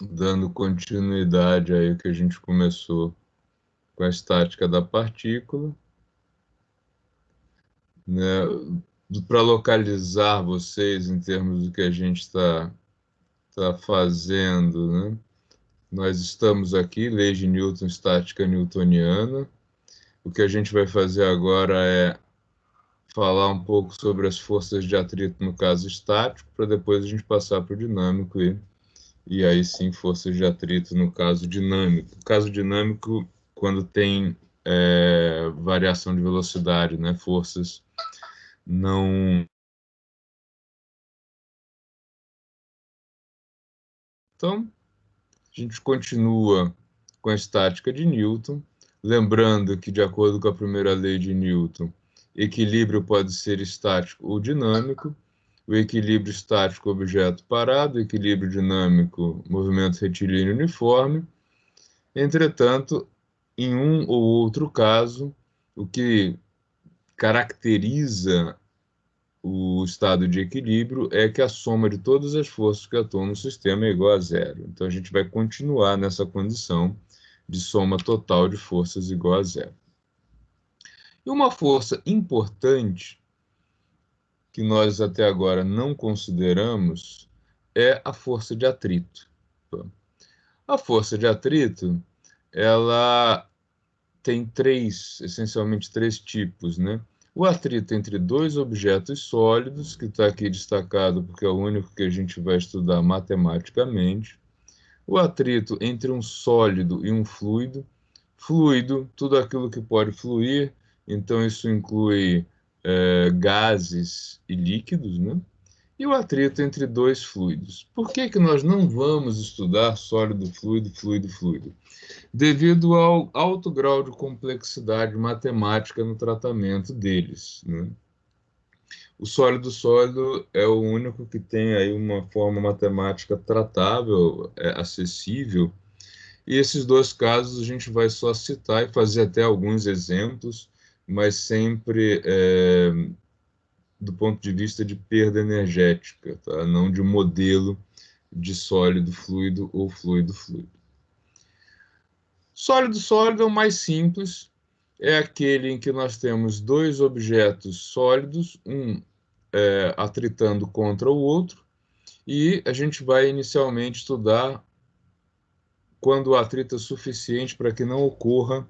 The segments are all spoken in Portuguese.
dando continuidade aí que a gente começou com a estática da partícula, né? Para localizar vocês em termos do que a gente tá fazendo, né? Nós estamos aqui, lei de Newton, estática newtoniana. O que a gente vai fazer agora é falar um pouco sobre as forças de atrito no caso estático, para depois a gente passar para o dinâmico e aí sim forças de atrito no caso dinâmico. O caso dinâmico, quando tem variação de velocidade, né? Forças não. Então, a gente continua com a estática de Newton, lembrando que, de acordo com a primeira lei de Newton, equilíbrio pode ser estático ou dinâmico. O equilíbrio estático, objeto parado, equilíbrio dinâmico, movimento retilíneo uniforme. Entretanto, em um ou outro caso, o que caracteriza o estado de equilíbrio é que a soma de todas as forças que atuam no sistema é igual a zero. Então, a gente vai continuar nessa condição de soma total de forças igual a zero. E uma força importante que nós até agora não consideramos é a força de atrito. A força de atrito, ela tem essencialmente três tipos, né? O atrito entre dois objetos sólidos, que está aqui destacado porque é o único que a gente vai estudar matematicamente. O atrito entre um sólido e um fluido. Fluido, tudo aquilo que pode fluir, então isso inclui gases e líquidos, né? E o atrito entre dois fluidos. Por que que nós não vamos estudar sólido, fluido, fluido, fluido? Devido ao alto grau de complexidade matemática no tratamento deles, né? O sólido-sólido é o único que tem aí uma forma matemática tratável, acessível, e esses dois casos a gente vai só citar e fazer até alguns exemplos, mas sempre do ponto de vista de perda energética, tá? Não de modelo de sólido-fluido ou fluido-fluido. Sólido-sólido é o mais simples, é aquele em que nós temos dois objetos sólidos, um atritando contra o outro, e a gente vai inicialmente estudar quando o atrito é suficiente para que não ocorra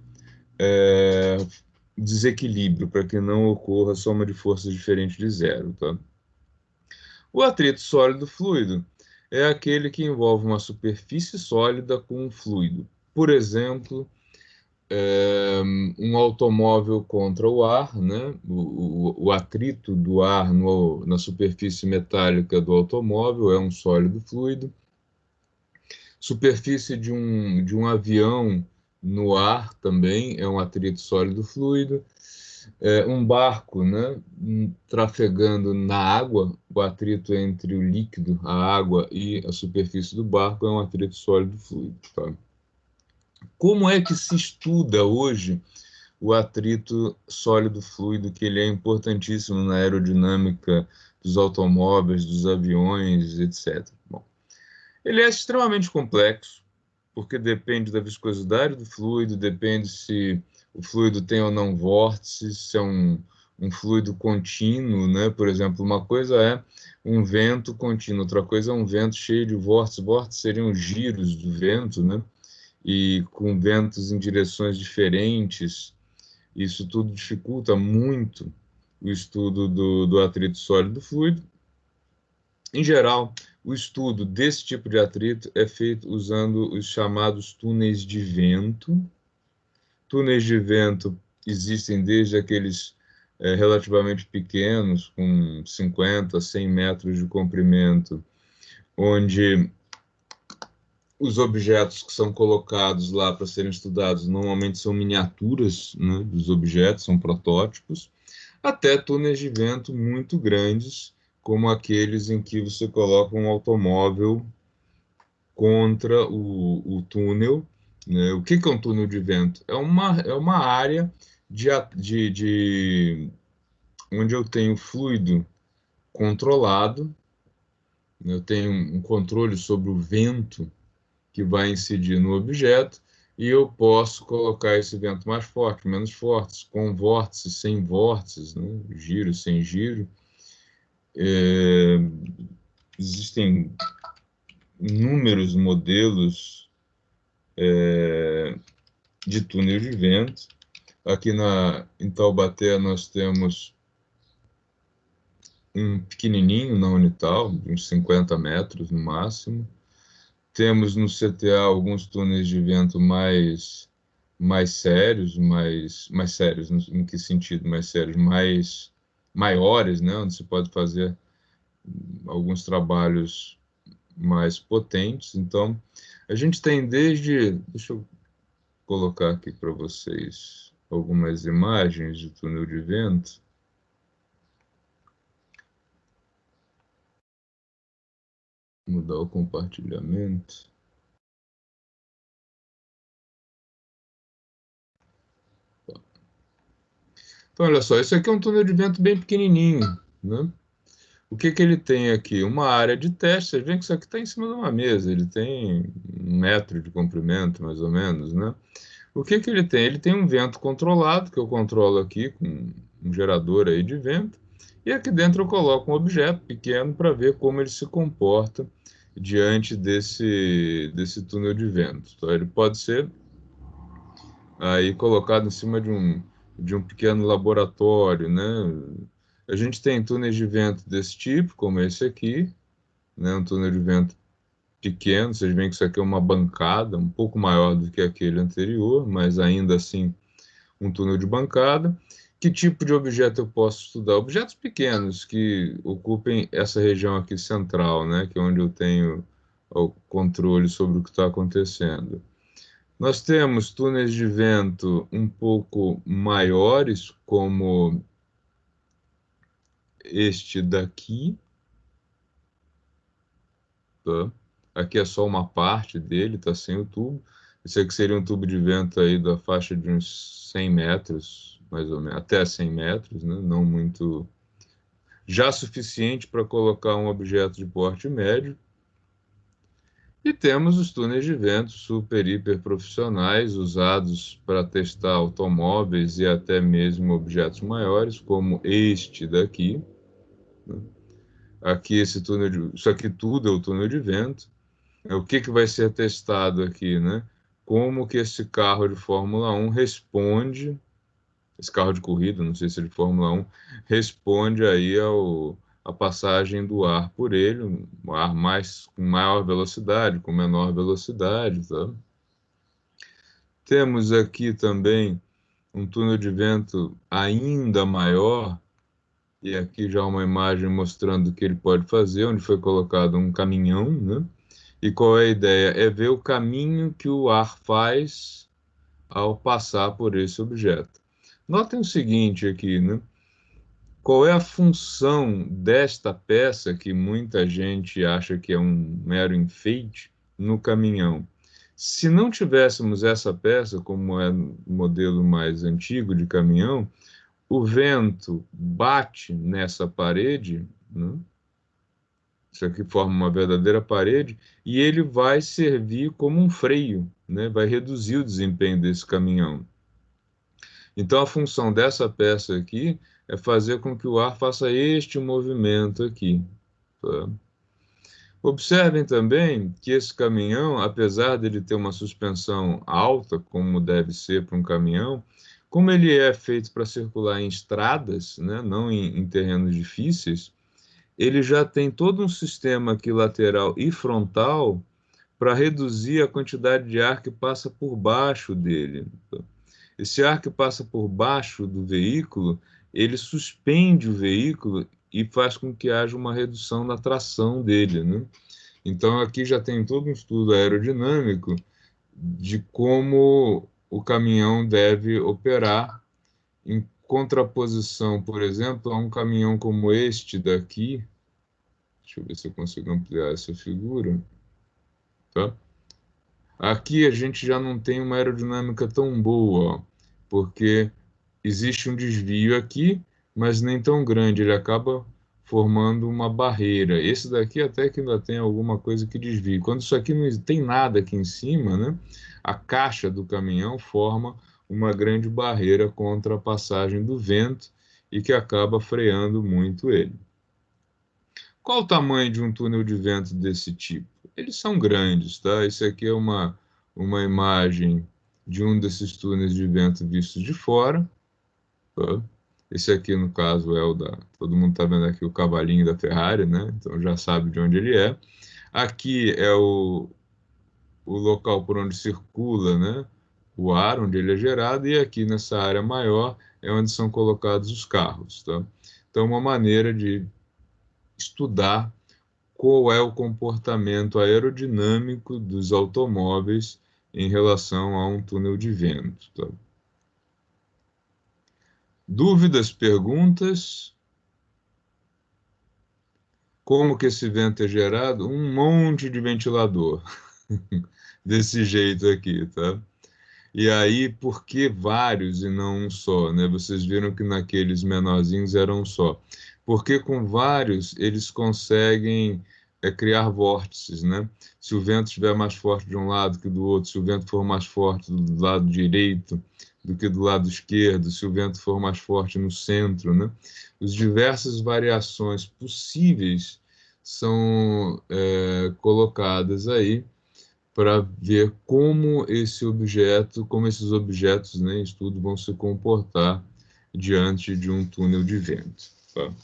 é, desequilíbrio, para que não ocorra soma de forças diferente de zero. Tá? O atrito sólido-fluido é aquele que envolve uma superfície sólida com um fluido. Por exemplo, um automóvel contra o ar, né? O atrito do ar na superfície metálica do automóvel é um sólido fluido. Superfície de um avião no ar também é um atrito sólido fluido. Um barco, né, trafegando na água, o atrito entre o líquido, a água e a superfície do barco é um atrito sólido fluido. Tá? Como é que se estuda hoje o atrito sólido-fluido, que ele é importantíssimo na aerodinâmica dos automóveis, dos aviões, etc. Bom, ele é extremamente complexo, porque depende da viscosidade do fluido, depende se o fluido tem ou não vórtices, se é um fluido contínuo, né? Por exemplo, uma coisa é um vento contínuo, outra coisa é um vento cheio de vórtices. Vórtices seriam giros do vento, né? E com ventos em direções diferentes, isso tudo dificulta muito o estudo do atrito sólido-fluido. Em geral, o estudo desse tipo de atrito é feito usando os chamados túneis de vento. Túneis de vento existem desde aqueles relativamente pequenos, com 50, 100 metros de comprimento, onde os objetos que são colocados lá para serem estudados normalmente são miniaturas, né, dos objetos, são protótipos, até túneis de vento muito grandes, como aqueles em que você coloca um automóvel contra o túnel. Né? O que é um túnel de vento? É uma área onde eu tenho fluido controlado, né? Eu tenho um controle sobre o vento que vai incidir no objeto, e eu posso colocar esse vento mais forte, menos forte, com vórtices, sem vórtices, né? Giro, sem giro. Existem inúmeros modelos de túnel de vento. Aqui em Taubaté nós temos um pequenininho na Unital, de uns 50 metros no máximo. Temos no CTA alguns túneis de vento mais sérios, mais sérios, em que sentido mais sérios? Maiores, né? Onde se pode fazer alguns trabalhos mais potentes. Então, a gente tem deixa eu colocar aqui para vocês algumas imagens de túnel de vento. Mudar o compartilhamento. Então, olha só, isso aqui é um túnel de vento bem pequenininho, né? O que que ele tem aqui? Uma área de teste. Vocês veem que isso aqui está em cima de uma mesa. Ele tem 1 metro de comprimento, mais ou menos, né? O que que ele tem? Ele tem um vento controlado, que eu controlo aqui com um gerador aí de vento. E aqui dentro eu coloco um objeto pequeno para ver como ele se comporta diante desse túnel de vento. Então, ele pode ser aí colocado em cima de um pequeno laboratório, né? A gente tem túneis de vento desse tipo, como esse aqui, né? Um túnel de vento pequeno. Vocês veem que isso aqui é uma bancada, um pouco maior do que aquele anterior, mas ainda assim um túnel de bancada. Que tipo de objeto eu posso estudar? Objetos pequenos que ocupem essa região aqui central, né? Que é onde eu tenho o controle sobre o que está acontecendo. Nós temos túneis de vento um pouco maiores, como este daqui, tá? Aqui é só uma parte dele, está sem o tubo. Esse aqui seria um tubo de vento aí da faixa de uns 100 metros, mais ou menos, até 100 metros, né? Não muito... Já suficiente para colocar um objeto de porte médio. E temos os túneis de vento super, hiper profissionais, usados para testar automóveis e até mesmo objetos maiores, como este daqui, né? Aqui esse túnel isso aqui tudo é o túnel de vento. O que que vai ser testado aqui, né? Como que esse carro de Fórmula 1 responde, esse carro de corrida, não sei se é de Fórmula 1, responde aí a passagem do ar por ele, um ar com maior velocidade, com menor velocidade, tá? Temos aqui também um túnel de vento ainda maior, e aqui já uma imagem mostrando o que ele pode fazer, onde foi colocado um caminhão, né? E qual é a ideia? É ver o caminho que o ar faz ao passar por esse objeto. Notem o seguinte aqui, né? Qual é a função desta peça, que muita gente acha que é um mero enfeite, no caminhão? Se não tivéssemos essa peça, como é o modelo mais antigo de caminhão, o vento bate nessa parede, né? Isso aqui forma uma verdadeira parede, e ele vai servir como um freio, né? Vai reduzir o desempenho desse caminhão. Então, a função dessa peça aqui é fazer com que o ar faça este movimento aqui, tá? Observem também que esse caminhão, apesar de ele ter uma suspensão alta, como deve ser para um caminhão, como ele é feito para circular em estradas, né, não em terrenos difíceis, ele já tem todo um sistema aqui lateral e frontal para reduzir a quantidade de ar que passa por baixo dele. Esse ar que passa por baixo do veículo, ele suspende o veículo e faz com que haja uma redução da tração dele, né? Então, aqui já tem todo um estudo aerodinâmico de como o caminhão deve operar em contraposição, por exemplo, a um caminhão como este daqui. Deixa eu ver se eu consigo ampliar essa figura, tá? Aqui a gente já não tem uma aerodinâmica tão boa, ó, porque existe um desvio aqui, mas nem tão grande. Ele acaba formando uma barreira. Esse daqui até que ainda tem alguma coisa que desvia. Quando isso aqui não tem nada aqui em cima, né, a caixa do caminhão forma uma grande barreira contra a passagem do vento e que acaba freando muito ele. Qual o tamanho de um túnel de vento desse tipo? Eles são grandes, tá? Isso aqui é uma imagem de um desses túneis de vento vistos de fora. Tá? Esse aqui, no caso, é o da. Todo mundo está vendo aqui o cavalinho da Ferrari, né? Então já sabe de onde ele é. Aqui é o local por onde circula, né? O ar, onde ele é gerado, e aqui nessa área maior é onde são colocados os carros, tá? Então, uma maneira de estudar qual é o comportamento aerodinâmico dos automóveis em relação a um túnel de vento, tá? Dúvidas, perguntas? Como que esse vento é gerado? Um monte de ventilador, desse jeito aqui, tá? E aí, por que vários e não um só, né? Vocês viram que naqueles menorzinhos eram um só. Porque com vários eles conseguem criar vórtices, né? Se o vento estiver mais forte de um lado que do outro, se o vento for mais forte do lado direito do que do lado esquerdo, se o vento for mais forte no centro, né? As diversas variações possíveis são colocadas aí para ver como esse objeto, como esses objetos, né, em estudo vão se comportar diante de um túnel de vento. Tá?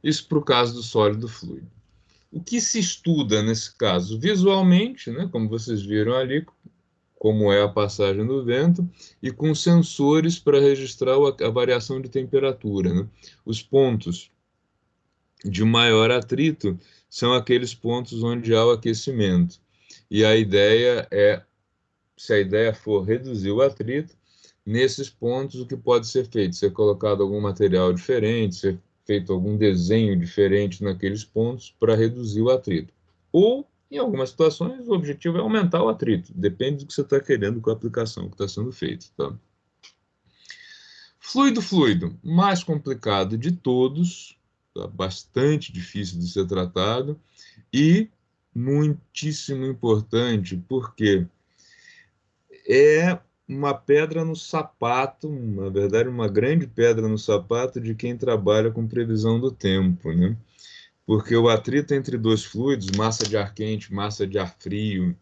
Isso para o caso do sólido fluido. O que se estuda nesse caso? Visualmente, né, como vocês viram ali, como é a passagem do vento, e com sensores para registrar a variação de temperatura. Né? Os pontos de maior atrito são aqueles pontos onde há o aquecimento. E a ideia é, se a ideia for reduzir o atrito, nesses pontos o que pode ser feito? Ser colocado algum material diferente, ser feito algum desenho diferente naqueles pontos para reduzir o atrito. Ou, em algumas situações, o objetivo é aumentar o atrito. Depende do que você está querendo com a aplicação que está sendo feita. Tá? Fluido, mais complicado de todos, tá? Bastante difícil de ser tratado e muitíssimo importante, porque é uma pedra no sapato, na verdade, uma grande pedra no sapato de quem trabalha com previsão do tempo, né? Porque o atrito entre dois fluidos, massa de ar quente, massa de ar frio,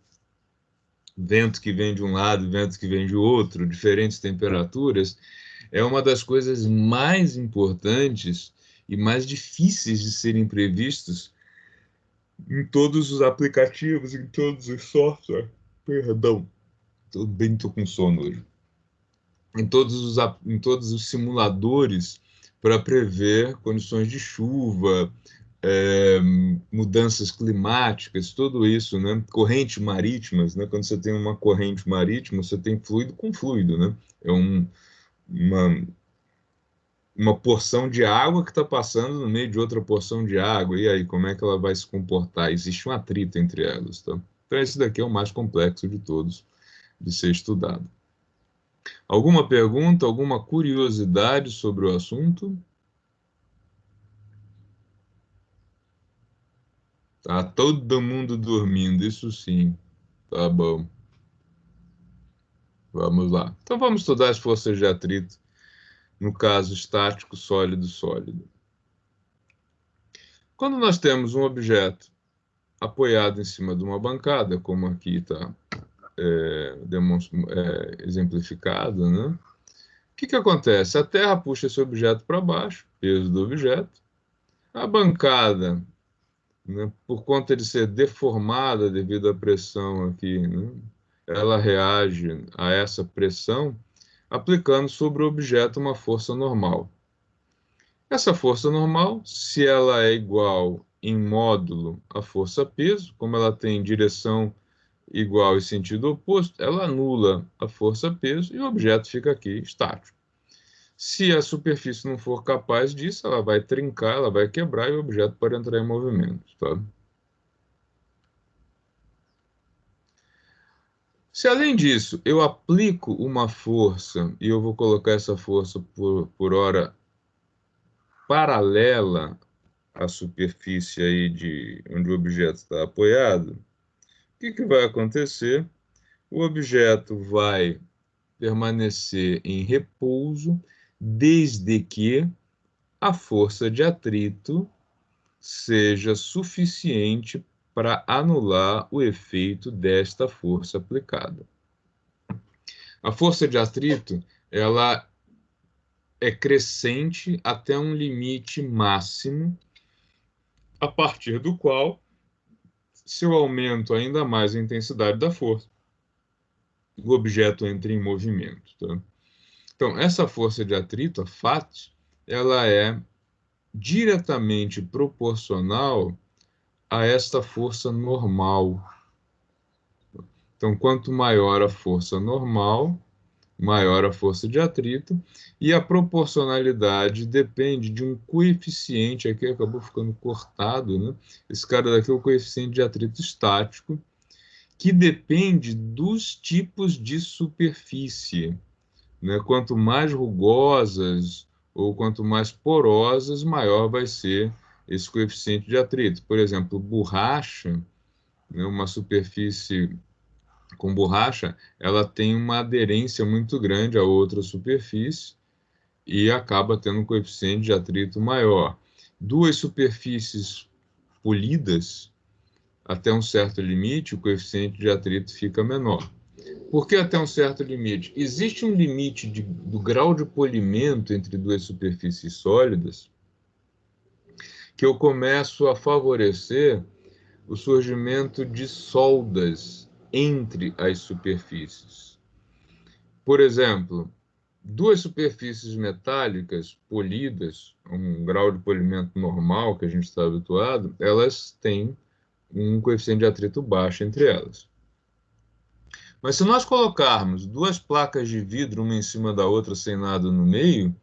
vento que vem de um lado, vento que vem de outro, diferentes temperaturas, é uma das coisas mais importantes e mais difíceis de serem previstos em todos os aplicativos, em todos os softwares. Perdão, tô com sono hoje. Em todos os simuladores para prever condições de chuva, é, mudanças climáticas, tudo isso, né? Correntes marítimas, né? Quando você tem uma corrente marítima, você tem fluido com fluido, né? É uma, uma porção de água que está passando no meio de outra porção de água, e aí, como é que ela vai se comportar? Existe um atrito entre elas, tá? Então, esse daqui é o mais complexo de todos de ser estudado. Alguma pergunta, alguma curiosidade sobre o assunto? Tá todo mundo dormindo, isso sim. Tá bom. Vamos lá. Então vamos estudar as forças de atrito, no caso estático, sólido, sólido. Quando nós temos um objeto apoiado em cima de uma bancada, como aqui está exemplificado, né? O que acontece? A Terra puxa esse objeto para baixo, peso do objeto. A bancada, né, por conta de ser deformada devido à pressão aqui, né, ela reage a essa pressão aplicando sobre o objeto uma força normal. Essa força normal, se ela é igual em módulo à força peso, como ela tem direção igual e sentido oposto, ela anula a força peso e o objeto fica aqui estático. Se a superfície não for capaz disso, ela vai trincar, ela vai quebrar e o objeto pode entrar em movimento. Tá? Se além disso eu aplico uma força, e eu vou colocar essa força por hora paralela à superfície aí de onde o objeto está apoiado, o que vai acontecer? O objeto vai permanecer em repouso desde que a força de atrito seja suficiente para anular o efeito desta força aplicada. A força de atrito, ela é crescente até um limite máximo, a partir do qual, se eu aumento ainda mais a intensidade da força, o objeto entra em movimento. Tá? Então, essa força de atrito, a FAT, ela é diretamente proporcional a esta força normal. Então, quanto maior a força normal, maior a força de atrito, e a proporcionalidade depende de um coeficiente, aqui acabou ficando cortado, né? Esse cara daqui é o coeficiente de atrito estático, que depende dos tipos de superfície, né? Quanto mais rugosas ou quanto mais porosas, maior vai ser esse coeficiente de atrito. Por exemplo, borracha, né? Uma superfície com borracha, ela tem uma aderência muito grande a outra superfície e acaba tendo um coeficiente de atrito maior. Duas superfícies polidas, até um certo limite, o coeficiente de atrito fica menor. Por que até um certo limite? Existe um limite do grau de polimento entre duas superfícies sólidas que eu começo a favorecer o surgimento de soldas entre as superfícies. Por exemplo, duas superfícies metálicas polidas, um grau de polimento normal que a gente está habituado, elas têm um coeficiente de atrito baixo entre elas. Mas se nós colocarmos duas placas de vidro uma em cima da outra sem nada no meio,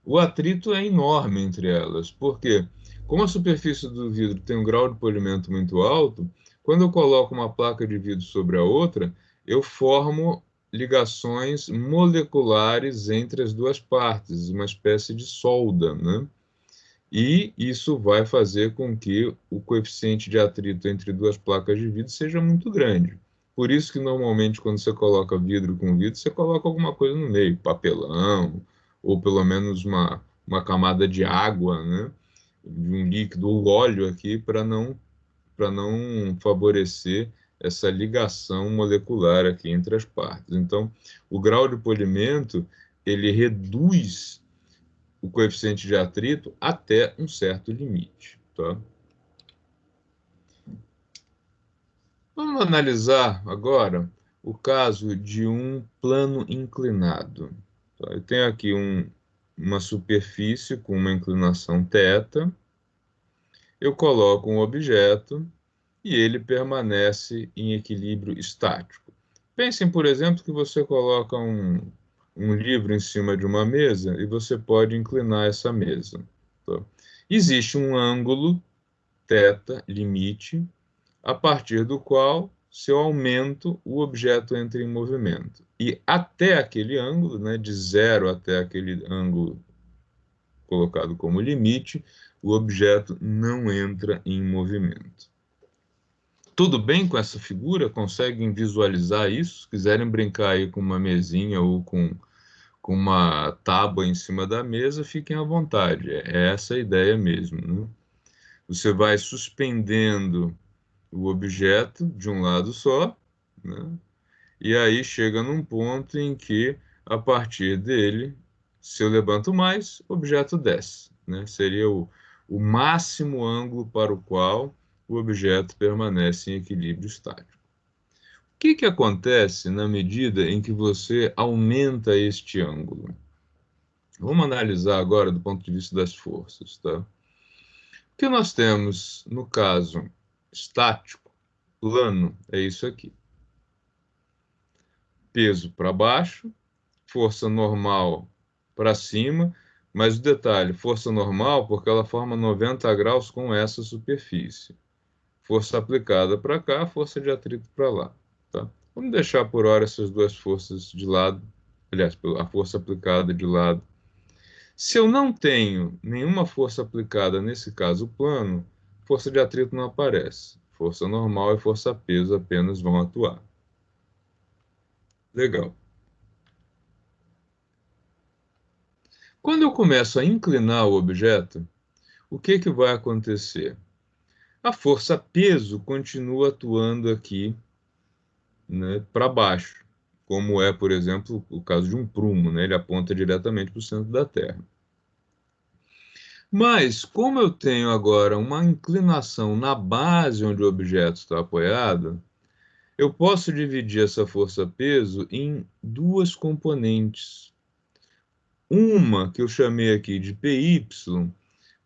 o atrito é enorme entre elas. Por quê? Como a superfície do vidro tem um grau de polimento muito alto, quando eu coloco uma placa de vidro sobre a outra, eu formo ligações moleculares entre as duas partes, uma espécie de solda, né? E isso vai fazer com que o coeficiente de atrito entre duas placas de vidro seja muito grande. Por isso que normalmente quando você coloca vidro com vidro, você coloca alguma coisa no meio, papelão, ou pelo menos uma camada de água, né? De um líquido, ou óleo aqui, para não favorecer essa ligação molecular aqui entre as partes. Então, o grau de polimento, ele reduz o coeficiente de atrito até um certo limite. Tá? Vamos analisar agora o caso de um plano inclinado. Tá? Eu tenho aqui uma superfície com uma inclinação θ, eu coloco um objeto e ele permanece em equilíbrio estático. Pensem, por exemplo, que você coloca um livro em cima de uma mesa e você pode inclinar essa mesa. Tá? Existe um ângulo θ, limite, a partir do qual, se eu aumento, o objeto entra em movimento. E até aquele ângulo, né, de zero até aquele ângulo colocado como limite, o objeto não entra em movimento. Tudo bem com essa figura? Conseguem visualizar isso? Se quiserem brincar aí com uma mesinha ou com uma tábua em cima da mesa, fiquem à vontade. É essa a ideia mesmo, né? Você vai suspendendo o objeto de um lado só, né? E aí chega num ponto em que, a partir dele, se eu levanto mais, o objeto desce, né? Seria o máximo ângulo para o qual o objeto permanece em equilíbrio estático. O que acontece na medida em que você aumenta este ângulo? Vamos analisar agora do ponto de vista das forças, tá? O que nós temos no caso estático, plano, é isso aqui. Peso para baixo, força normal para cima, mas o detalhe, força normal porque ela forma 90 graus com essa superfície. Força aplicada para cá, força de atrito para lá. Tá? Vamos deixar por hora essas duas forças de lado, aliás, a força aplicada de lado. Se eu não tenho nenhuma força aplicada, nesse caso plano, força de atrito não aparece. Força normal e força peso apenas vão atuar. Legal. Quando eu começo a inclinar o objeto, o que que vai acontecer? A força peso continua atuando aqui, né, para baixo, como é, por exemplo, o caso de um prumo, né? Ele aponta diretamente para o centro da Terra. Mas, como eu tenho agora uma inclinação na base onde o objeto está apoiado, eu posso dividir essa força-peso em duas componentes. Uma que eu chamei aqui de PY,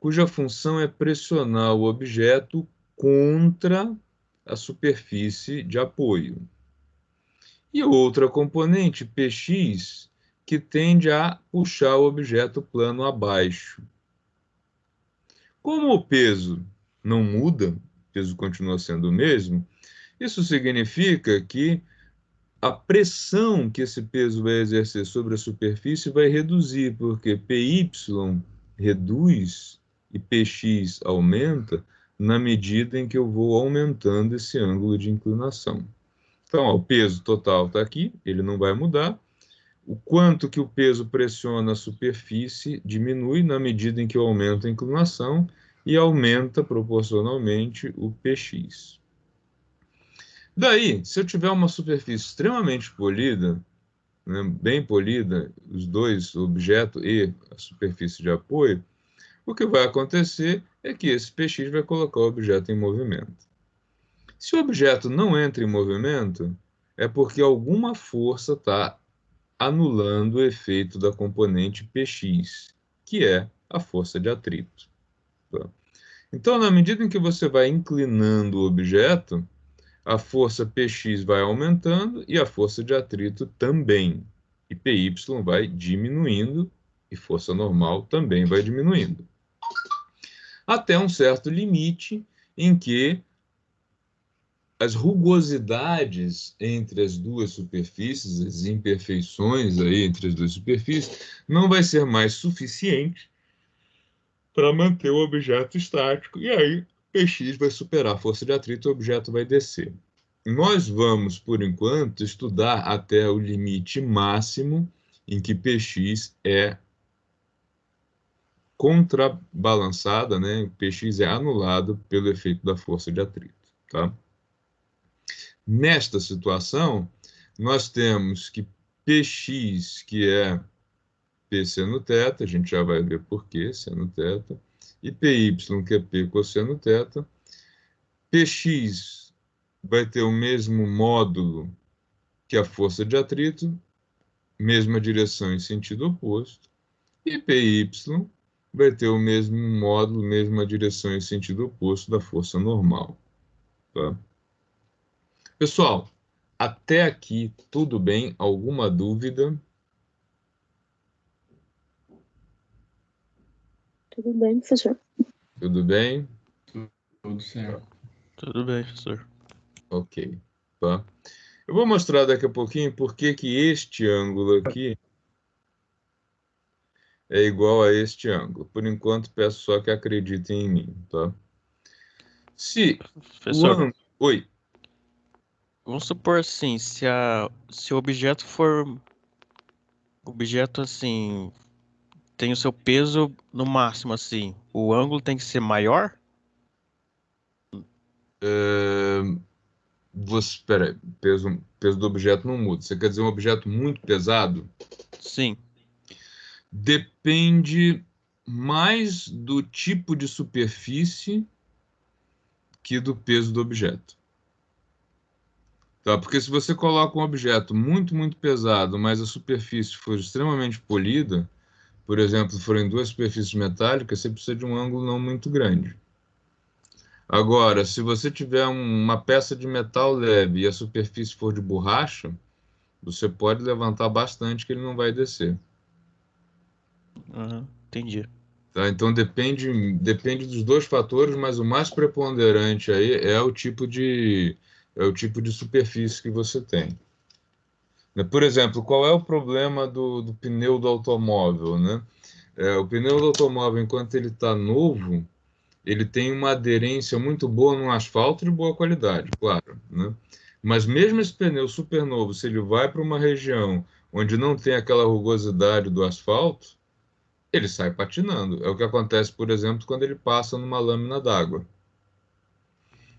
cuja função é pressionar o objeto contra a superfície de apoio. E outra componente, Px, que tende a puxar o objeto plano abaixo. Como o peso não muda, o peso continua sendo o mesmo, isso significa que a pressão que esse peso vai exercer sobre a superfície vai reduzir, porque Py reduz e Px aumenta na medida em que eu vou aumentando esse ângulo de inclinação. Então, ó, o peso total está aqui, ele não vai mudar. O quanto que o peso pressiona a superfície diminui na medida em que eu aumento a inclinação e aumenta proporcionalmente o Px. Daí, se eu tiver uma superfície extremamente polida, né, bem polida, os dois, o objeto e a superfície de apoio, o que vai acontecer é que esse Px vai colocar o objeto em movimento. Se o objeto não entra em movimento, é porque alguma força está anulando o efeito da componente Px, que é a força de atrito. Tá? Então, na medida em que você vai inclinando o objeto, a força Px vai aumentando e a força de atrito também. E Py vai diminuindo e força normal também vai diminuindo. Até um certo limite em que as rugosidades entre as duas superfícies, as imperfeições aí entre as duas superfícies, não vai ser mais suficiente para manter o objeto estático. E aí, Px vai superar a força de atrito e o objeto vai descer. Nós vamos, por enquanto, estudar até o limite máximo em que Px é contrabalançada, né? Px é anulado pelo efeito da força de atrito, tá? Nesta situação, nós temos que Px, que é P seno θ, a gente já vai ver por quê, seno θ, e Py, que é P cosseno θ. Px vai ter o mesmo módulo que a força de atrito, mesma direção em sentido oposto, e Py vai ter o mesmo módulo, mesma direção em sentido oposto da força normal. Tá? Pessoal, até aqui tudo bem? Alguma dúvida? Tudo bem, professor. Tudo bem? Tudo certo. Tudo bem, professor. Ok. Tá? Eu vou mostrar daqui a pouquinho por que este ângulo aqui é igual a este ângulo. Por enquanto, peço só que acreditem em mim. Tá? Se o Professor, ângulo... Oi. vamos supor assim, se o objeto for objeto assim, tem o seu peso no máximo assim, o ângulo tem que ser maior? Espera aí, peso do objeto não muda. Você quer dizer um objeto muito pesado? Sim. Depende mais do tipo de superfície que do peso do objeto. Tá? Porque se você coloca um objeto muito, muito pesado, mas a superfície for extremamente polida, por exemplo, forem duas superfícies metálicas, você precisa de um ângulo não muito grande. Agora, se você tiver uma peça de metal leve e a superfície for de borracha, você pode levantar bastante que ele não vai descer. Entendi. Tá? Então depende dos dois fatores, mas o mais preponderante aí é o tipo de superfície que você tem. Por exemplo, qual é o problema do pneu do automóvel, né? O pneu do automóvel, enquanto ele está novo, ele tem uma aderência muito boa no asfalto de boa qualidade, claro, né? Mas mesmo esse pneu super novo, se ele vai para uma região onde não tem aquela rugosidade do asfalto, ele sai patinando. É o que acontece, por exemplo, quando ele passa numa lâmina d'água.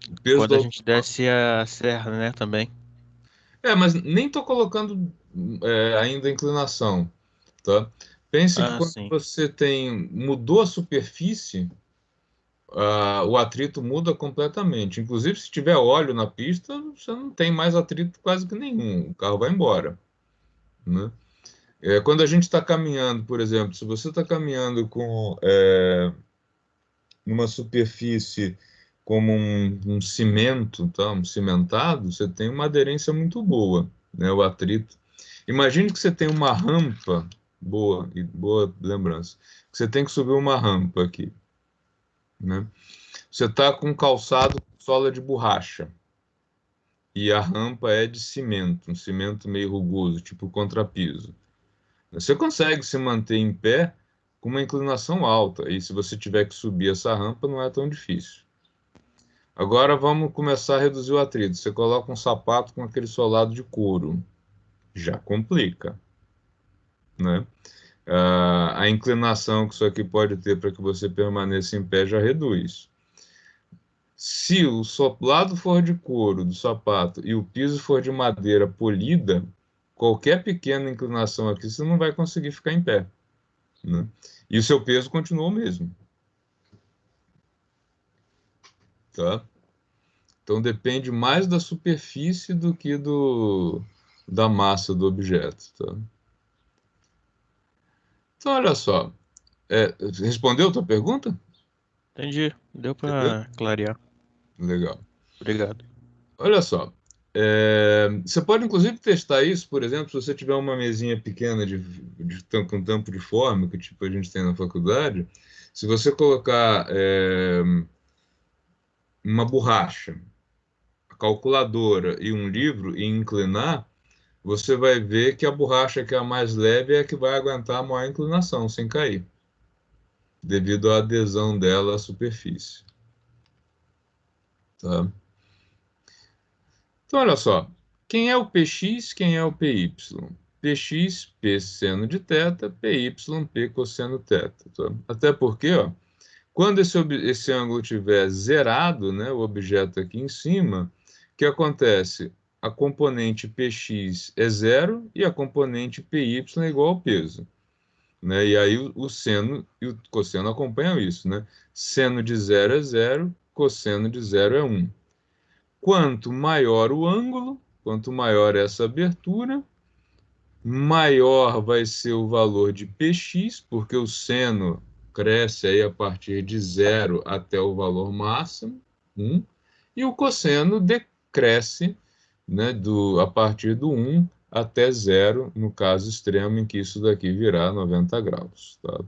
O peso Quando a do... gente desce a serra, né, também. Mas nem estou colocando ainda a inclinação, tá? Pense que Ah, quando sim. você mudou a superfície, o atrito muda completamente. Inclusive, se tiver óleo na pista, você não tem mais atrito quase que nenhum. O carro vai embora, né? Quando a gente está caminhando, por exemplo, se você está caminhando com numa superfície como um cimento, tá? Um cimentado, você tem uma aderência muito boa, né? O atrito. Imagine que você tem uma rampa, boa lembrança, que você tem que subir uma rampa aqui, né? Você está com um calçado sola de borracha e a rampa é de cimento, um cimento meio rugoso, tipo contrapiso. Você consegue se manter em pé com uma inclinação alta, e se você tiver que subir essa rampa, não é tão difícil. Agora vamos começar a reduzir o atrito. Você coloca um sapato com aquele solado de couro, já complica, né? A inclinação que isso aqui pode ter para que você permaneça em pé já reduz. Se o solado for de couro do sapato e o piso for de madeira polida, qualquer pequena inclinação aqui você não vai conseguir ficar em pé, né? E o seu peso continua o mesmo, tá? Então depende mais da superfície do que da massa do objeto, tá? Então olha só, respondeu a tua pergunta? Entendi. Deu Entendeu? pra clarear. Legal. Obrigado. Olha só, você pode inclusive testar isso, por exemplo, se você tiver uma mesinha pequena com tampo de forma, que tipo a gente tem na faculdade, se você colocar uma borracha, a calculadora e um livro e inclinar, você vai ver que a borracha que é a mais leve é a que vai aguentar a maior inclinação sem cair, devido à adesão dela à superfície, tá? Então, olha só, quem é o PX, quem é o PY? PX, P seno de θ, PY, P cosseno θ. Tá? Até porque, ó, quando esse ângulo estiver zerado, né, o objeto aqui em cima, o que acontece? A componente PX é zero e a componente PY é igual ao peso, né? E aí o seno e o cosseno acompanham isso, né? Seno de zero é zero, cosseno de zero é 1. Quanto maior o ângulo, quanto maior essa abertura, maior vai ser o valor de Px, porque o seno cresce aí a partir de zero até o valor máximo, 1, e o cosseno decresce, né, a partir do 1 até zero, no caso extremo em que isso daqui virá 90 graus. Tá?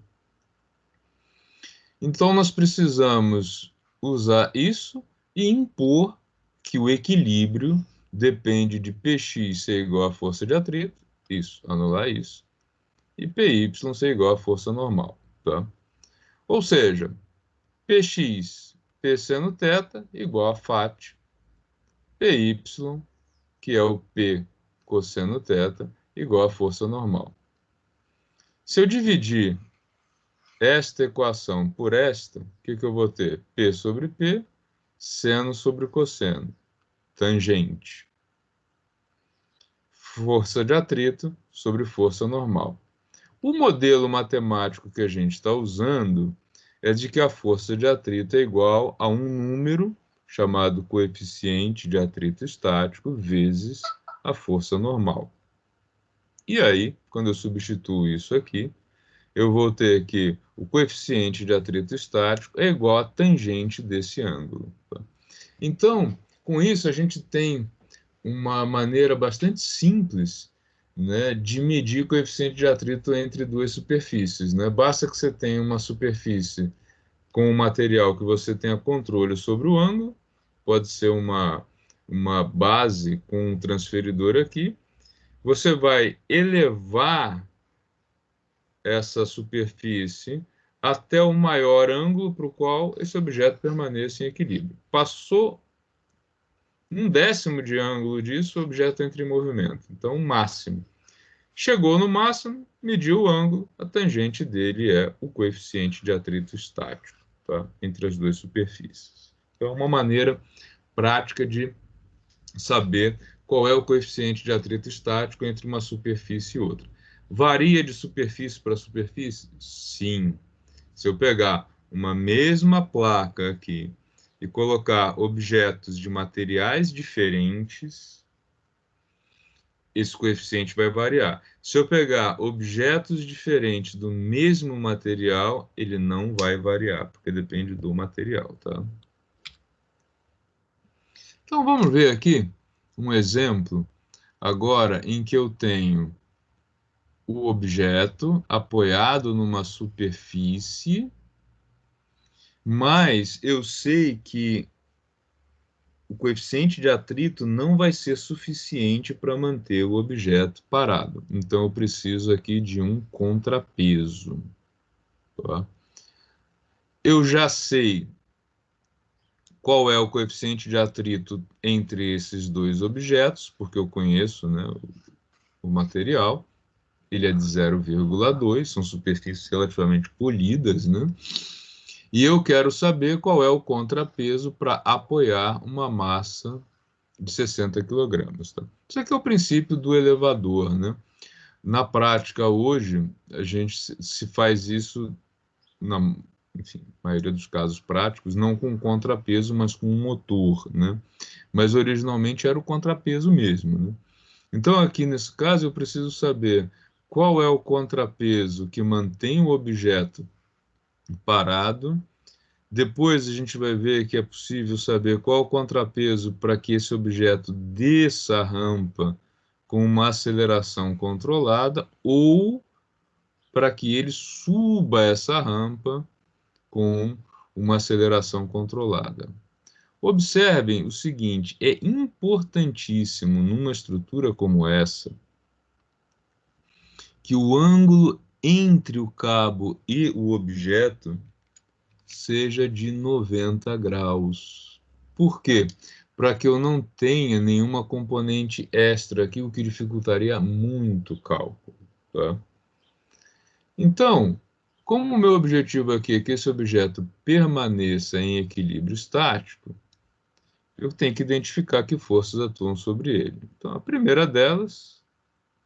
Então, nós precisamos usar isso e impor que o equilíbrio depende de Px ser igual à força de atrito, isso, anular isso, e Py ser igual à força normal, tá? Ou seja, Px, P seno θ, igual a φ, Py, que é o P cosseno θ, igual à força normal. Se eu dividir esta equação por esta, o que eu vou ter? P sobre P, seno sobre cosseno, tangente. Força de atrito sobre força normal. O modelo matemático que a gente está usando é de que a força de atrito é igual a um número chamado coeficiente de atrito estático vezes a força normal. E aí, quando eu substituo isso aqui, eu vou ter que o coeficiente de atrito estático é igual à tangente desse ângulo. Tá? Então, com isso, a gente tem uma maneira bastante simples, né, de medir o coeficiente de atrito entre duas superfícies. Né? Basta que você tenha uma superfície com um material que você tenha controle sobre o ângulo, pode ser uma base com um transferidor aqui, você vai elevar essa superfície até o maior ângulo para o qual esse objeto permanece em equilíbrio. Passou 1/10 de ângulo disso, o objeto entra em movimento. Então, o máximo. Chegou no máximo, mediu o ângulo, a tangente dele é o coeficiente de atrito estático, tá? Entre as duas superfícies. Então, é uma maneira prática de saber qual é o coeficiente de atrito estático entre uma superfície e outra. Varia de superfície para superfície? Sim. Se eu pegar uma mesma placa aqui e colocar objetos de materiais diferentes, esse coeficiente vai variar. Se eu pegar objetos diferentes do mesmo material, ele não vai variar, porque depende do material, tá? Então, vamos ver aqui um exemplo agora em que eu tenho o objeto apoiado numa superfície, mas eu sei que o coeficiente de atrito não vai ser suficiente para manter o objeto parado. Então, eu preciso aqui de um contrapeso. Tá? Eu já sei qual é o coeficiente de atrito entre esses dois objetos, porque eu conheço, né, o material. Ele é de 0,2, são superfícies relativamente polidas, né? E eu quero saber qual é o contrapeso para apoiar uma massa de 60 kg. Tá? Isso aqui é o princípio do elevador, né? Na prática, hoje, a gente se faz isso, na maioria dos casos práticos, não com contrapeso, mas com um motor, né? Mas originalmente era o contrapeso mesmo, né? Então, aqui nesse caso, eu preciso saber qual é o contrapeso que mantém o objeto parado. Depois a gente vai ver que é possível saber qual o contrapeso para que esse objeto desça a rampa com uma aceleração controlada ou para que ele suba essa rampa com uma aceleração controlada. Observem o seguinte, é importantíssimo numa estrutura como essa que o ângulo entre o cabo e o objeto seja de 90 graus. Por quê? Para que eu não tenha nenhuma componente extra aqui, o que dificultaria muito o cálculo. Tá? Então, como o meu objetivo aqui é que esse objeto permaneça em equilíbrio estático, eu tenho que identificar que forças atuam sobre ele. Então, a primeira delas,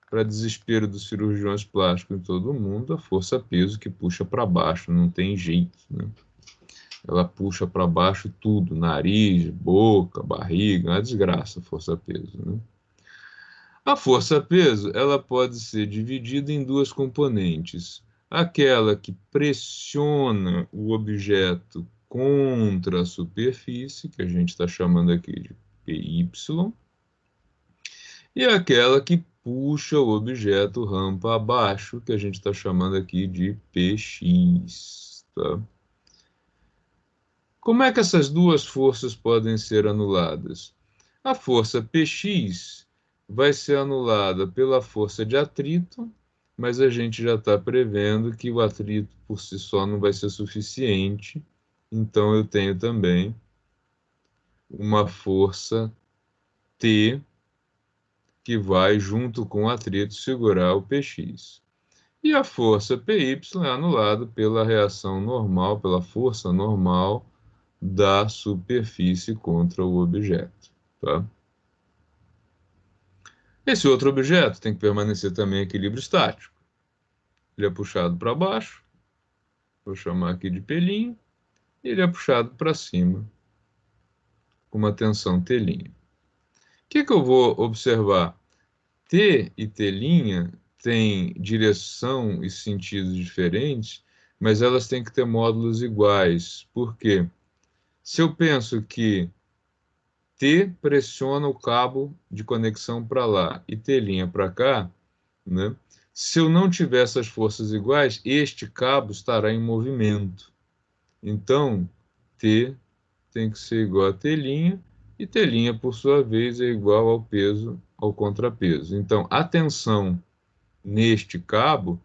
para desespero dos cirurgiões plásticos em todo o mundo, a força-peso que puxa para baixo, não tem jeito, né? Ela puxa para baixo tudo, nariz, boca, barriga, uma desgraça a força-peso, né? A força-peso, ela pode ser dividida em duas componentes. Aquela que pressiona o objeto contra a superfície, que a gente está chamando aqui de PY, e aquela que puxa o objeto rampa abaixo, que a gente está chamando aqui de PX. Tá? Como é que essas duas forças podem ser anuladas? A força PX vai ser anulada pela força de atrito, mas a gente já está prevendo que o atrito por si só não vai ser suficiente, então eu tenho também uma força T que vai, junto com o atrito, segurar o PX. E a força PY é anulada pela reação normal, pela força normal da superfície contra o objeto. Tá? Esse outro objeto tem que permanecer também em equilíbrio estático. Ele é puxado para baixo, vou chamar aqui de pelinho, e ele é puxado para cima, com uma tensão T'. O que eu vou observar? T e T' têm direção e sentidos diferentes, mas elas têm que ter módulos iguais. Por quê? Se eu penso que T pressiona o cabo de conexão para lá e T' para cá, né? Se eu não tiver essas forças iguais, este cabo estará em movimento. Então, T tem que ser igual a T', e T', por sua vez, é igual ao peso, ao contrapeso. Então, a tensão neste cabo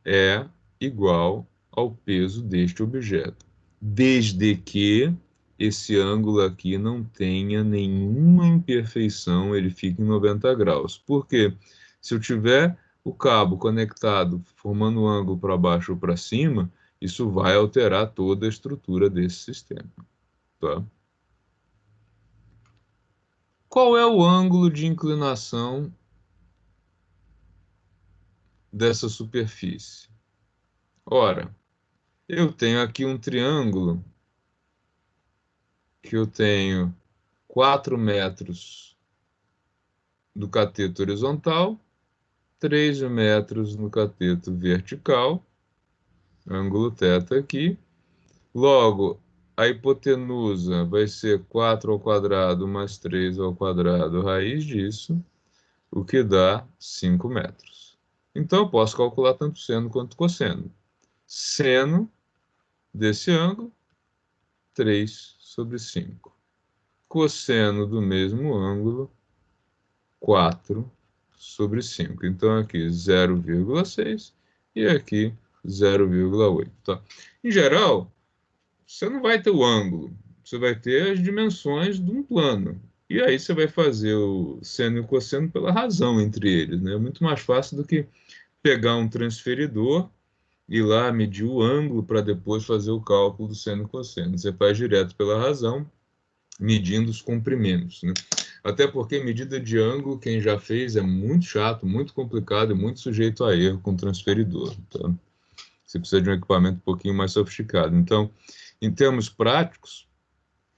é igual ao peso deste objeto, desde que esse ângulo aqui não tenha nenhuma imperfeição, ele fica em 90 graus. Por quê? Se eu tiver o cabo conectado, formando um ângulo para baixo ou para cima, isso vai alterar toda a estrutura desse sistema. Tá? Qual é o ângulo de inclinação dessa superfície? Ora, eu tenho aqui um triângulo que eu tenho 4 metros do cateto horizontal, 3 metros no cateto vertical, ângulo θ aqui. Logo, a hipotenusa vai ser 4 ao quadrado mais 3 ao quadrado raiz disso, o que dá 5 metros. Então, eu posso calcular tanto seno quanto cosseno. Seno desse ângulo, 3/5. Cosseno do mesmo ângulo, 4/5. Então, aqui 0,6 e aqui 0,8. Tá? Em geral, você não vai ter o ângulo, você vai ter as dimensões de um plano. E aí você vai fazer o seno e o cosseno pela razão entre eles. Né? É muito mais fácil do que pegar um transferidor, ir lá medir o ângulo para depois fazer o cálculo do seno e cosseno. Você faz direto pela razão, medindo os comprimentos. Né? Até porque medida de ângulo, quem já fez, é muito chato, muito complicado e muito sujeito a erro com transferidor. Tá? Você precisa de um equipamento um pouquinho mais sofisticado. Então, em termos práticos,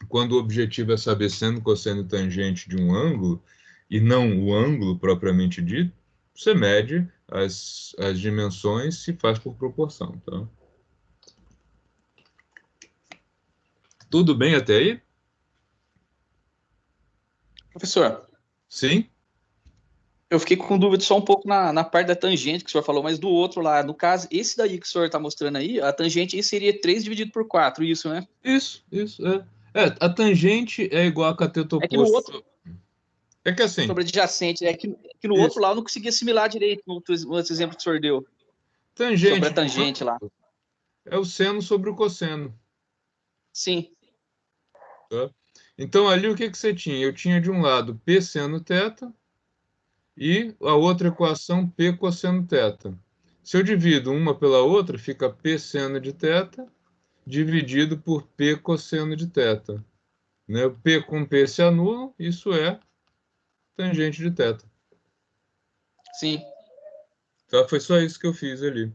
quando o objetivo é saber seno, cosseno e tangente de um ângulo, e não o ângulo propriamente dito, você mede as dimensões e faz por proporção. Tá? Tudo bem até aí? Professor, Sim? eu fiquei com dúvida só um pouco na parte da tangente que o senhor falou, mas do outro lá, no caso, esse daí que o senhor está mostrando aí, a tangente aí seria 3 dividido por 4, isso, né? Isso, é. A tangente é igual a cateto É que no oposto. outro, É que assim, sobre adjacente, que no outro isso. lá eu não consegui assimilar direito no outro exemplo que o senhor deu, sobre Tangente a de um tangente lá. ângulo é o seno sobre o cosseno. Sim, Tá? Então, ali o que você tinha? Eu tinha de um lado P seno θ e a outra equação P cosseno θ. Se eu divido uma pela outra, fica P seno de θ dividido por P cosseno de θ. Né? P com P se anulam, isso é tangente de θ. sim. Tá? Foi só isso que eu fiz ali.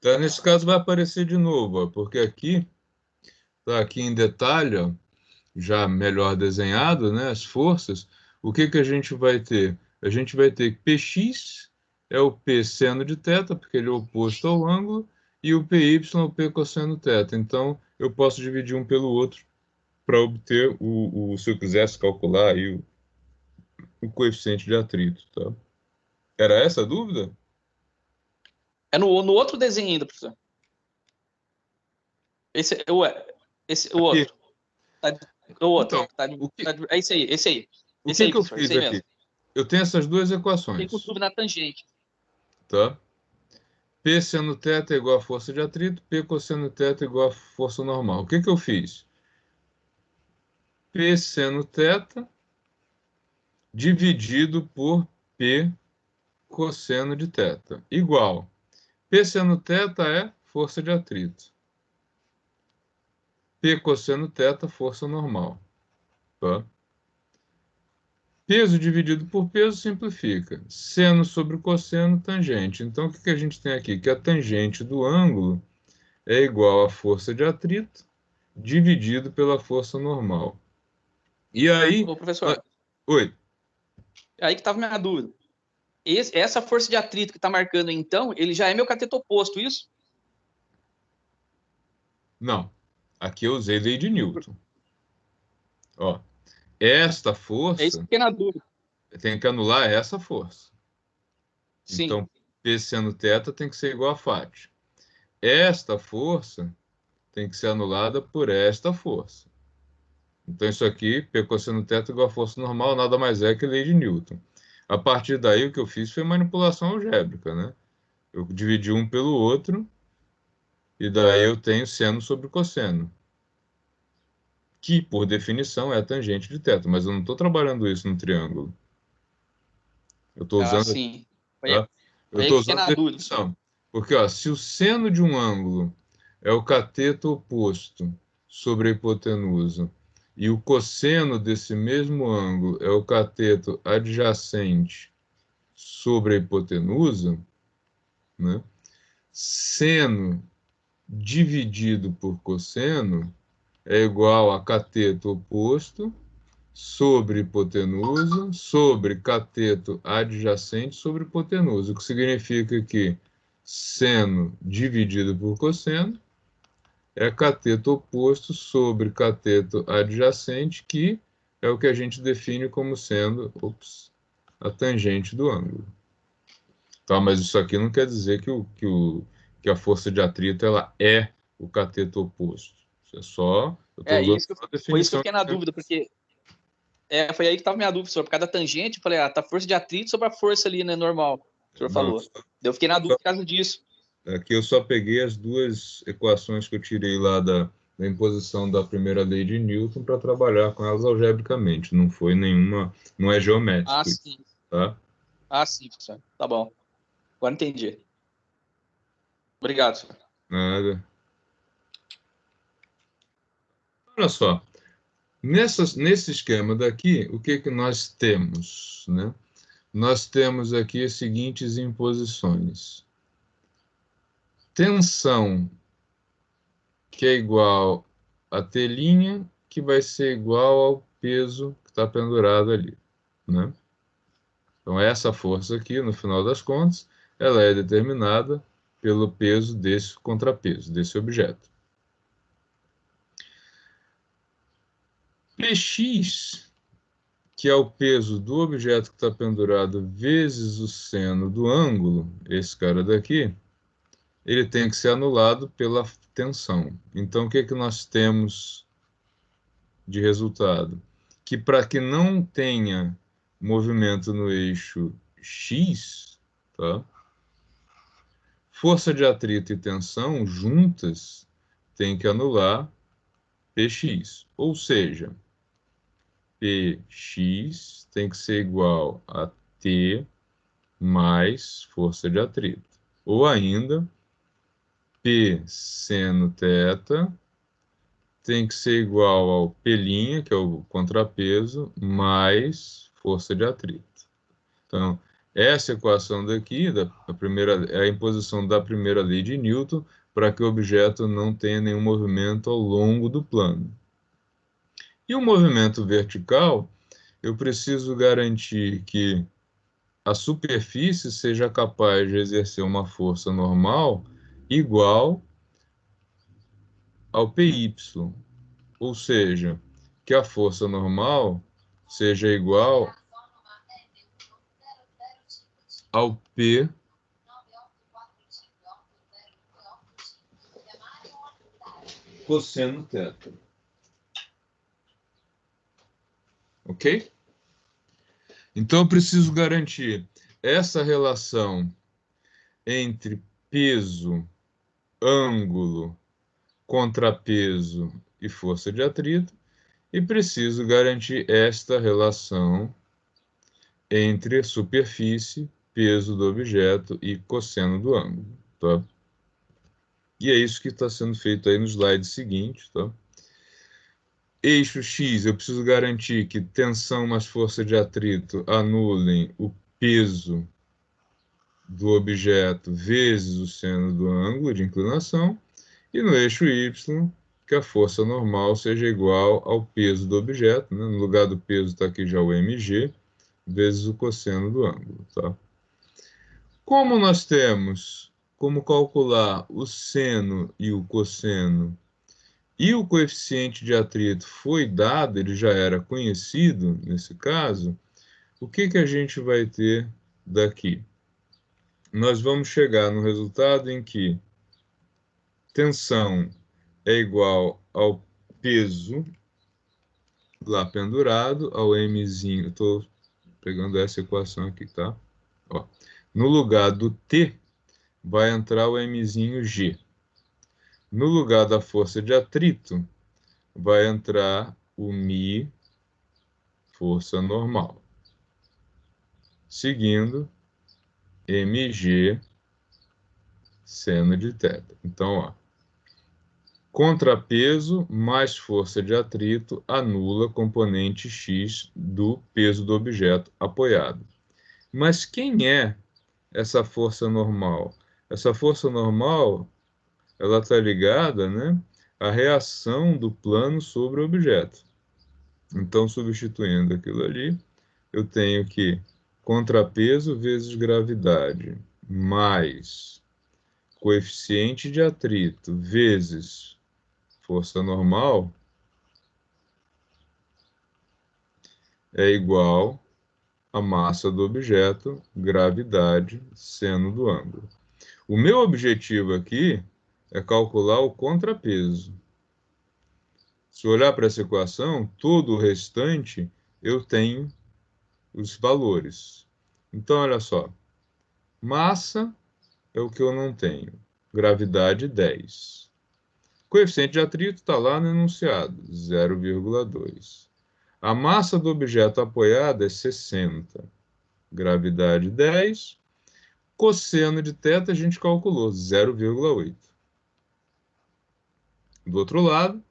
Tá? Nesse caso vai aparecer de novo, ó, porque aqui, tá aqui em detalhe, ó, já melhor desenhado, né, as forças, o que que a gente vai ter? A gente vai ter que Px é o P seno de θ, porque ele é oposto ao ângulo, e o Py é o P cosseno θ. Então, eu posso dividir um pelo outro para obter se eu quisesse calcular aí o coeficiente de atrito, tá? Era essa a dúvida? É no outro desenho ainda, professor. O Aqui. outro. Tá, o outro. Então, É esse aí, esse aí. o Esse que aí, que eu professor, esse fiz aí aqui? mesmo. Eu tenho essas duas Fiquei com equações, dúvida na tangente. tá? P seno θ é igual a força de atrito, P cosseno θ é igual a força normal. O que que eu fiz? P seno θ dividido por P cosseno de θ, igual. P seno θ é força de atrito. P cosseno θ, força normal. Tá? Peso dividido por peso simplifica. Seno sobre cosseno, tangente. Então, o que que a gente tem aqui? Que a tangente do ângulo é igual à força de atrito dividido pela força normal. E aí... Ô, professor, Oi. aí que estava minha dúvida. Essa força de atrito que está marcando aí, então, ele já é meu cateto oposto, isso? Não. Aqui eu usei lei de Newton. Ó, esta É isso que força eu fiquei na dúvida. tem que anular essa força. Sim, Então, P seno θ tem que ser igual a φ. Esta força tem que ser anulada por esta força. Então, isso aqui, P cosseno θ igual a força normal, nada mais é que lei de Newton. A partir daí, o que eu fiz foi manipulação algébrica, né? Eu dividi um pelo outro, e daí eu tenho seno sobre cosseno, que, por definição, é a tangente de θ, mas eu não estou trabalhando isso no triângulo. Eu estou Ah, usando, sim. tá? Eu Foi aí estou que eu fiquei usando na dúvida, professor. definição. Porque, ó, se o seno de um ângulo é o cateto oposto sobre a hipotenusa, e o cosseno desse mesmo ângulo é o cateto adjacente sobre a hipotenusa, né? Seno dividido por cosseno é igual a cateto oposto sobre hipotenusa sobre cateto adjacente sobre hipotenusa, o que significa que seno dividido por cosseno é cateto oposto sobre cateto adjacente, que é o que a gente define como sendo, a tangente do ângulo. Tá, mas isso aqui não quer dizer que a força de atrito ela é o cateto oposto. Isso é só, eu estou usando a Foi isso que eu definição. fiquei na dúvida, porque foi aí que estava minha dúvida, professor. Por causa da tangente, eu falei, tá força de atrito sobre a força ali, né, normal, o senhor Não, falou. Eu fiquei na dúvida por causa disso. aqui eu só peguei as duas equações que eu tirei lá da imposição da primeira lei de Newton para trabalhar com elas algebricamente. Não foi nenhuma, não é Ah, geométrico, sim. tá? Ah, sim, professor. Tá bom. Agora entendi. Obrigado, senhor. Nada. Olha só, nesse esquema daqui, o que que nós temos, né? Nós temos aqui as seguintes imposições. Tensão, que é igual a T', que vai ser igual ao peso que está pendurado ali, né? Então, essa força aqui, no final das contas, ela é determinada pelo peso desse contrapeso, desse objeto. Px, que é o peso do objeto que está pendurado vezes o seno do ângulo, esse cara daqui, ele tem que ser anulado pela tensão. Então, o que que nós temos de resultado? Que para que não tenha movimento no eixo x, tá? Força de atrito e tensão juntas têm que anular Px. Ou seja, Px tem que ser igual a T mais força de atrito. Ou ainda, P seno θ tem que ser igual ao P', que é o contrapeso, mais força de atrito. Então, essa equação daqui, é a imposição da primeira lei de Newton, para que o objeto não tenha nenhum movimento ao longo do plano. E o movimento vertical, eu preciso garantir que a superfície seja capaz de exercer uma força normal igual ao PY, ou seja, que a força normal seja igual ao P cosseno θ. Ok? Então, eu preciso garantir essa relação entre peso, ângulo, contrapeso e força de atrito, e preciso garantir esta relação entre superfície, peso do objeto e cosseno do ângulo, tá? E é isso que está sendo feito aí no slide seguinte, tá? Eixo X, eu preciso garantir que tensão mais força de atrito anulem o peso do objeto vezes o seno do ângulo de inclinação, e no eixo Y, que a força normal seja igual ao peso do objeto, né? No lugar do peso está aqui já o mg, vezes o cosseno do ângulo, tá? Como nós temos como calcular o seno e o cosseno, e o coeficiente de atrito foi dado, ele já era conhecido nesse caso, o que que a gente vai ter daqui? Nós vamos chegar no resultado em que tensão é igual ao peso lá pendurado, ao mzinho, estou pegando essa equação aqui, tá? Ó, no lugar do T, vai entrar o Mzinho G. No lugar da força de atrito, vai entrar o Mi, força normal. Seguindo, Mg, seno de θ. Então, ó, contrapeso mais força de atrito anula componente x do peso do objeto apoiado. Mas quem é essa força normal? Essa força normal, ela está ligada, né, à reação do plano sobre o objeto. Então, substituindo aquilo ali, eu tenho que contrapeso vezes gravidade mais coeficiente de atrito vezes força normal é igual a massa do objeto, gravidade, seno do ângulo. O meu objetivo aqui é calcular o contrapeso. Se eu olhar para essa equação, todo o restante eu tenho os valores. Então, olha só. Massa é o que eu não tenho. Gravidade, 10. Coeficiente de atrito está lá no enunciado, 0,2. A massa do objeto apoiado é 60. Gravidade, 10. Cosseno de θ a gente calculou, 0,8. Do outro lado,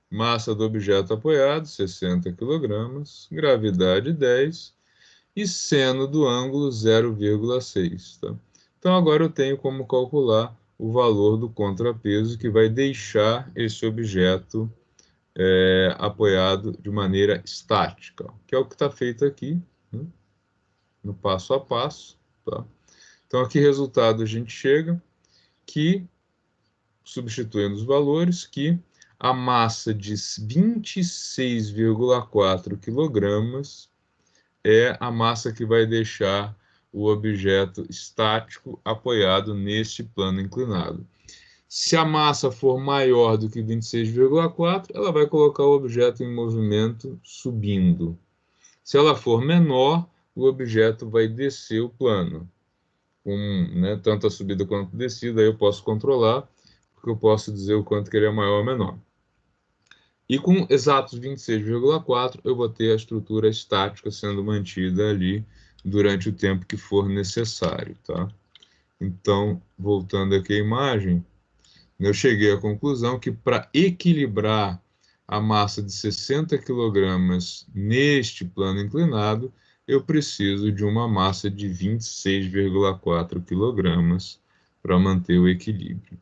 massa do objeto apoiado, 60 kg, gravidade 10, e seno do ângulo 0,6. Tá? Então, agora eu tenho como calcular o valor do contrapeso que vai deixar esse objeto apoiado de maneira estática, que é o que está feito aqui, né, no passo a passo. Tá? Então, aqui resultado a gente chega que, substituindo os valores, que a massa de 26,4 kg é a massa que vai deixar o objeto estático apoiado neste plano inclinado. Se a massa for maior do que 26,4, ela vai colocar o objeto em movimento subindo. Se ela for menor, o objeto vai descer o plano. Com tanto a subida quanto a descida, aí eu posso controlar, porque eu posso dizer o quanto que ele é maior ou menor. E com exatos 26,4, eu vou ter a estrutura estática sendo mantida ali durante o tempo que for necessário, tá? Então, voltando aqui à imagem, eu cheguei à conclusão que para equilibrar a massa de 60 kg neste plano inclinado, eu preciso de uma massa de 26,4 kg para manter o equilíbrio.